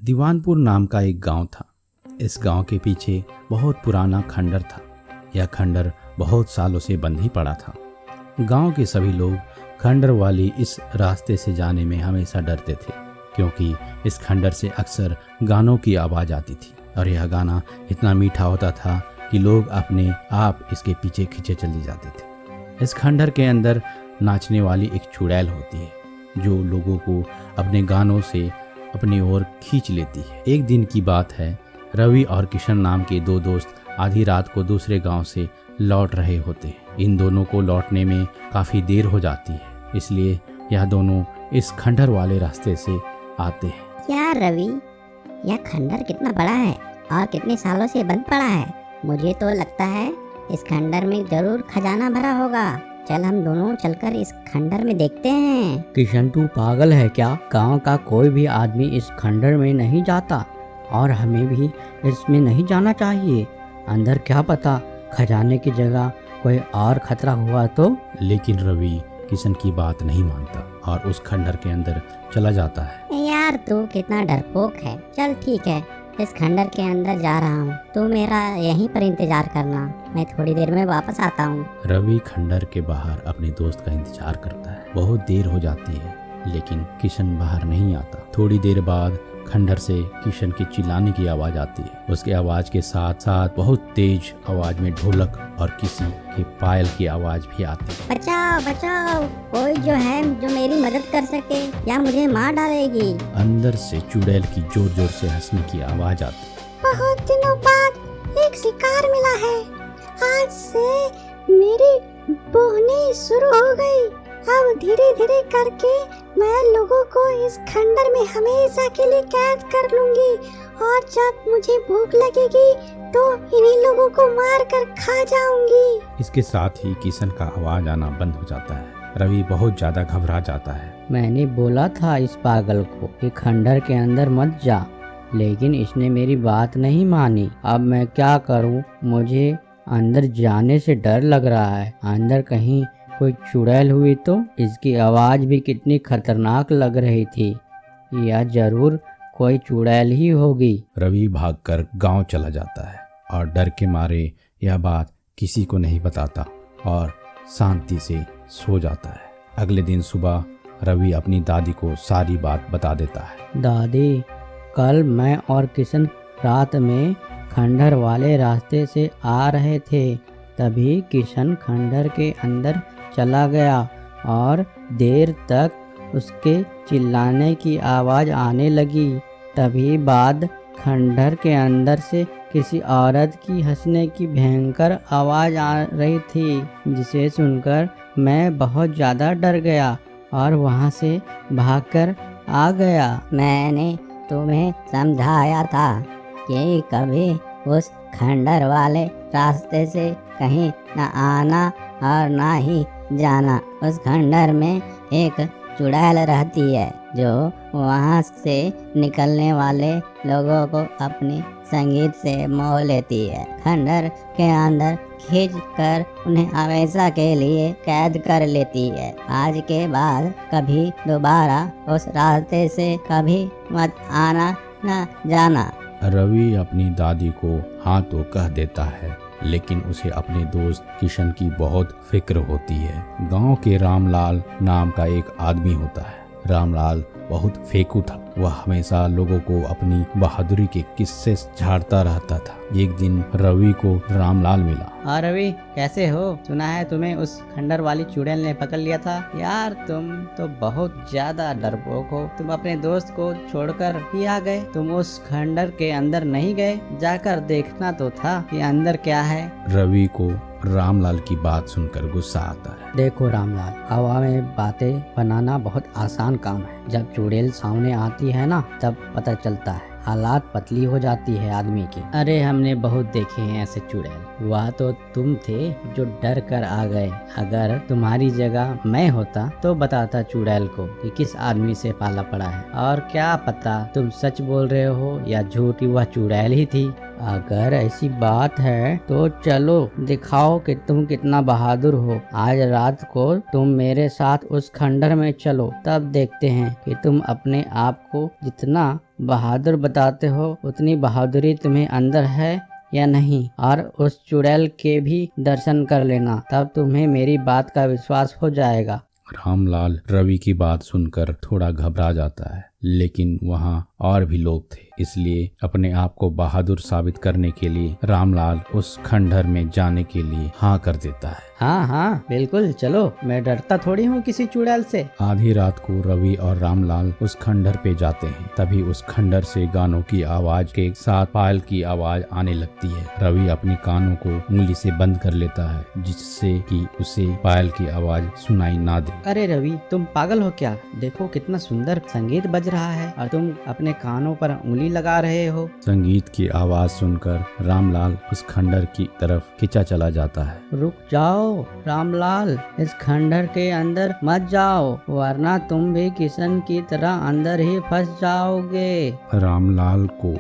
दीवानपुर नाम का एक गांव था। इस गांव के पीछे बहुत पुराना खंडर था। यह खंडर बहुत सालों से बंद ही पड़ा था। गांव के सभी लोग खंडर वाली इस रास्ते से जाने में हमेशा डरते थे, क्योंकि इस खंडर से अक्सर गानों की आवाज़ आती थी और यह गाना इतना मीठा होता था कि लोग अपने आप इसके पीछे खींचे चले जाते थे। इस खंडर के अंदर नाचने वाली एक चुड़ैल होती है, जो लोगों को अपने गानों से अपनी ओर खींच लेती है। एक दिन की बात है, रवि और किशन नाम के दो दोस्त आधी रात को दूसरे गांव से लौट रहे होते हैं। इन दोनों को लौटने में काफ़ी देर हो जाती है, इसलिए यह दोनों इस खंडर वाले रास्ते से आते हैं। यार रवि, यह खंडर कितना बड़ा है और कितने सालों से बंद पड़ा है। मुझे तो लगता है इस खंडर में जरूर खजाना भरा होगा। चल हम दोनों चलकर इस खंडर में देखते हैं। किशन, तू पागल है क्या? गांव का कोई भी आदमी इस खंडर में नहीं जाता और हमें भी इसमें नहीं जाना चाहिए। अंदर क्या पता खजाने की जगह कोई और खतरा हुआ तो। लेकिन रवि किशन की बात नहीं मानता और उस खंडर के अंदर चला जाता है। यार तू कितना डरपोक है। चल ठीक है, इस खंडर के अंदर जा रहा हूँ, तू मेरा यहीं पर इंतजार करना, मैं थोड़ी देर में वापस आता हूँ। रवि खंडर के बाहर अपने दोस्त का इंतजार करता है। बहुत देर हो जाती है, लेकिन किशन बाहर नहीं आता। थोड़ी देर बाद खंडर से किशन के चिल्लाने की आवाज आती है। उसके आवाज के साथ साथ बहुत तेज आवाज में ढोलक और किसी के पायल की आवाज भी आती है। बचाओ बचाओ, कोई जो है जो मेरी मदद कर सके या मुझे मार डालेगी। अंदर से चुड़ैल की जोर जोर से हंसने की आवाज आती है। बहुत दिनों बाद एक शिकार मिला है। आज से मेरी बोहनी शुरू हो गई। अब धीरे धीरे करके मैं लोगों को इस खंडर में हमेशा के लिए कैद कर लूंगी और जब मुझे भूख लगेगी तो इन्हीं लोगों को मार कर खा जाऊंगी। इसके साथ ही किशन का आवाज आना बंद हो जाता है। रवि बहुत ज्यादा घबरा जाता है। मैंने बोला था इस पागल को कि खंडर के अंदर मत जा, लेकिन इसने मेरी बात नहीं मानी। अब मैं क्या करूं? मुझे अंदर जाने से डर लग रहा है। अंदर कहीं कोई चुड़ैल हुई तो। इसकी आवाज भी कितनी खतरनाक लग रही थी। यह जरूर कोई चुड़ैल ही होगी। रवि भागकर गांव चला जाता है और डर के मारे यह बात किसी को नहीं बताता और शांति से सो जाता है। अगले दिन सुबह रवि अपनी दादी को सारी बात बता देता है। दादी, कल मैं और किशन रात में खंडर वाले रास्ते से आ रहे थे, तभी किशन खंडर के अंदर चला गया और देर तक उसके चिल्लाने की आवाज़ आने लगी। तभी बाद खंडर के अंदर से किसी औरत की हंसने की भयंकर आवाज़ आ रही थी, जिसे सुनकर मैं बहुत ज़्यादा डर गया और वहाँ से भागकर आ गया। मैंने तुम्हें समझाया था कि कभी उस खंडर वाले रास्ते से कहीं न आना और ना ही जाना। उस खंडर में एक चुड़ैल रहती है जो वहाँ से निकलने वाले लोगों को अपनी संगीत से मोह लेती है। खंडर के अंदर खींच कर उन्हें हमेशा के लिए कैद कर लेती है। आज के बाद कभी दोबारा उस रास्ते से कभी मत आना न जाना। रवि अपनी दादी को हाँ तो कह देता है, लेकिन उसे अपने दोस्त किशन की बहुत फिक्र होती है। गांव के रामलाल नाम का एक आदमी होता है। रामलाल बहुत फेंकू था। वह हमेशा लोगों को अपनी बहादुरी के किस्से झाड़ता रहता था। एक दिन रवि को रामलाल मिला। हाँ रवि, कैसे हो? सुना है तुम्हें उस खंडर वाली चुड़ैल ने पकड़ लिया था। यार तुम तो बहुत ज्यादा डरपोक हो। तुम अपने दोस्त को छोड़कर ही आ गए। तुम उस खंडर के अंदर नहीं गए, जाकर देखना तो था कि अंदर क्या है। रवि को रामलाल की बात सुनकर गुस्सा आता है। देखो रामलाल, हवा में बातें बनाना बहुत आसान काम है। जब चुड़ैल सामने आती है ना, तब पता चलता है। हालात पतली हो जाती है आदमी की। अरे हमने बहुत देखे हैं ऐसे चुड़ैल। वह तो तुम थे जो डर कर आ गए। अगर तुम्हारी जगह मैं होता तो बताता चुड़ैल को कि किस आदमी से पाला पड़ा है। और क्या पता तुम सच बोल रहे हो या झूठी वह चुड़ैल ही थी। अगर ऐसी बात है तो चलो दिखाओ कि तुम कितना बहादुर हो। आज रात को तुम मेरे साथ उस खंडर में चलो, तब देखते हैं कि तुम अपने आप को जितना बहादुर बताते हो, उतनी बहादुरी तुम्हें अंदर है या नहीं? और उस चुड़ैल के भी दर्शन कर लेना, तब तुम्हें मेरी बात का विश्वास हो जाएगा। रामलाल रवि की बात सुनकर थोड़ा घबरा जाता है, लेकिन वहाँ और भी लोग थे, इसलिए अपने आप को बहादुर साबित करने के लिए रामलाल उस खंडहर में जाने के लिए हाँ कर देता है। हाँ हाँ बिल्कुल, चलो, मैं डरता थोड़ी हूँ किसी चुड़ैल से। आधी रात को रवि और रामलाल उस खंडहर पे जाते हैं। तभी उस खंडहर से गानों की आवाज के साथ पायल की आवाज आने लगती है। रवि अपने कानों को उंगली से बंद कर लेता है, जिससे कि उसे पायल की आवाज सुनाई ना दे। अरे रवि, तुम पागल हो क्या? देखो कितना सुंदर संगीत बज रहा है और तुम अपने कानों पर उंगली लगा रहे हो। संगीत की आवाज सुनकर रामलाल उस खंडहर की तरफ खिंचा चला जाता है। रुक जाओ रामलाल, इस खंडहर के अंदर मत जाओ, वरना तुम भी किशन की तरह अंदर ही फंस जाओगे। रामलाल को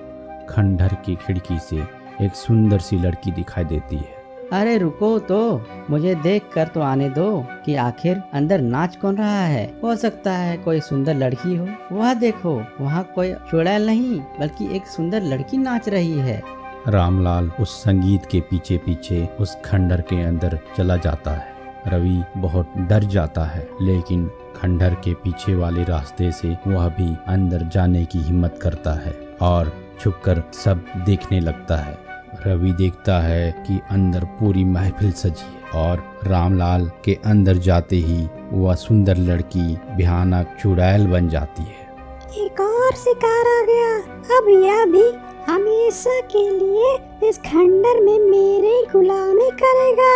खंडहर की खिड़की से एक सुंदर सी लड़की दिखाई देती है। अरे रुको तो, मुझे देखकर तो आने दो कि आखिर अंदर नाच कौन रहा है। हो सकता है कोई सुंदर लड़की हो। वह देखो, वहाँ कोई चुड़ैल नहीं बल्कि एक सुंदर लड़की नाच रही है। रामलाल उस संगीत के पीछे पीछे उस खंडहर के अंदर चला जाता है। रवि बहुत डर जाता है, लेकिन खंडहर के पीछे वाले रास्ते से वह भी अंदर जाने की हिम्मत करता है और छुपकर सब देखने लगता है। रवि देखता है कि अंदर पूरी महफिल सजी है और रामलाल के अंदर जाते ही वह सुंदर लड़की भयानक चुड़ैल बन जाती है। एक और शिकार आ गया, अब यह भी हमेशा के लिए इस खंडहर में मेरी गुलामी करेगा।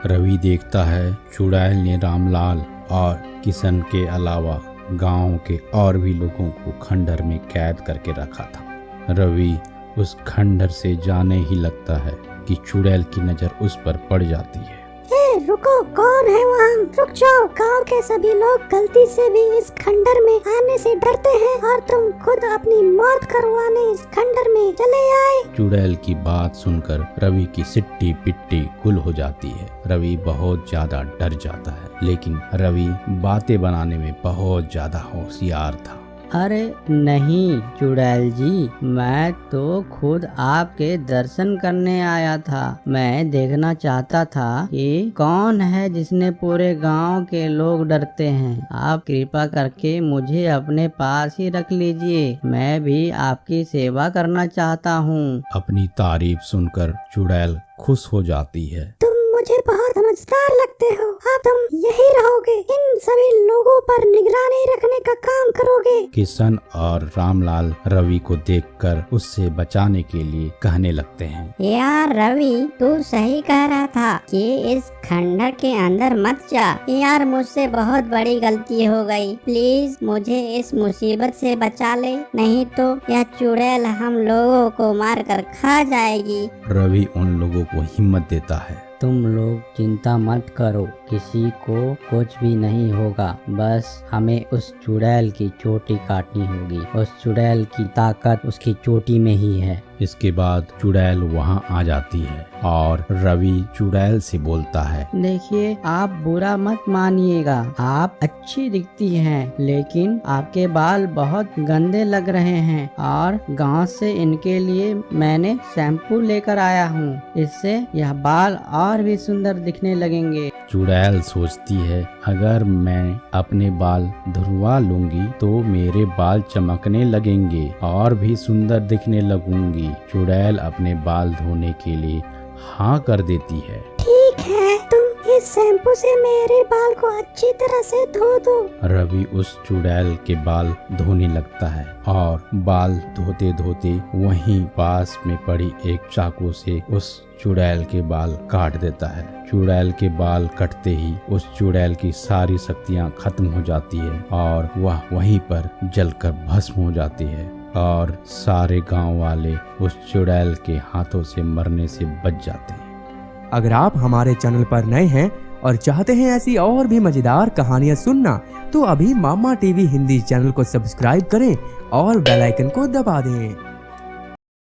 रवि देखता है चुड़ैल ने रामलाल और किशन के अलावा गांव के और भी लोगों को खंडहर में कैद करके रखा था। रवि उस खंडहर से जाने ही लगता है कि चुड़ैल की नजर उस पर पड़ जाती है। रुको, कौन है वहाँ? रुक जाओ, गांव के सभी लोग गलती से भी इस खंडहर में आने से डरते हैं और तुम खुद अपनी मौत करवाने इस खंडहर में चले आए। चुड़ैल की बात सुनकर रवि की सिट्टी पिट्टी गुल हो जाती है। रवि बहुत ज्यादा डर जाता है, लेकिन रवि बातें बनाने में बहुत ज्यादा होशियार था। अरे नहीं चुड़ैल जी, मैं तो खुद आपके दर्शन करने आया था। मैं देखना चाहता था कि कौन है जिसने पूरे गांव के लोग डरते हैं। आप कृपा करके मुझे अपने पास ही रख लीजिए, मैं भी आपकी सेवा करना चाहता हूँ। अपनी तारीफ सुनकर चुड़ैल खुश हो जाती है। तुम मुझे बहुत समझदार लगते हो। अब तुम यही रहोगे, इन सभी लोगों पर निगरानी रखने का काम करोगे। किशन और रामलाल रवि को देखकर उससे बचाने के लिए कहने लगते हैं, यार रवि, तू सही कह रहा था कि इस खंडहर के अंदर मत जा। यार मुझसे बहुत बड़ी गलती हो गई, प्लीज मुझे इस मुसीबत से बचा ले, नहीं तो यह चुड़ैल हम लोगों को मार कर खा जाएगी। रवि उन लोगों को हिम्मत देता है। तुम लोग चिंता मत करो, किसी को कुछ भी नहीं होगा। बस हमें उस चुड़ैल की चोटी काटनी होगी। उस चुड़ैल की ताकत उसकी चोटी में ही है। इसके बाद चुड़ैल वहाँ आ जाती है और रवि चुड़ैल से बोलता है, देखिए, आप बुरा मत मानिएगा, आप अच्छी दिखती हैं, लेकिन आपके बाल बहुत गंदे लग रहे हैं और गांव से इनके लिए मैंने शैम्पू लेकर आया हूँ। इससे यह बाल और भी सुंदर दिखने लगेंगे। चुड़ैल सोचती है, अगर मैं अपने बाल धुलवा लूंगी तो मेरे बाल चमकने लगेंगे और भी सुंदर दिखने लगूंगी। चुड़ैल अपने बाल धोने के लिए हाँ कर देती है। ठीक है, तुम इस शैम्पू से मेरे बाल को अच्छी तरह से धो दो। रवि उस चुड़ैल के बाल धोने लगता है और बाल धोते धोते वहीं पास में पड़ी एक चाकू से उस चुड़ैल के बाल काट देता है। चुड़ैल के बाल कटते ही उस चुड़ैल की सारी शक्तियाँ खत्म हो जाती है और वह वहीं पर जलकर भस्म हो जाती है और सारे गांव वाले उस चुड़ैल के हाथों से मरने से बच जाते हैं। अगर आप हमारे चैनल पर नए हैं और चाहते हैं ऐसी और भी मजेदार कहानियां सुनना, तो अभी मामा टीवी हिंदी चैनल को सब्सक्राइब करें और बेल आइकन को दबा दें।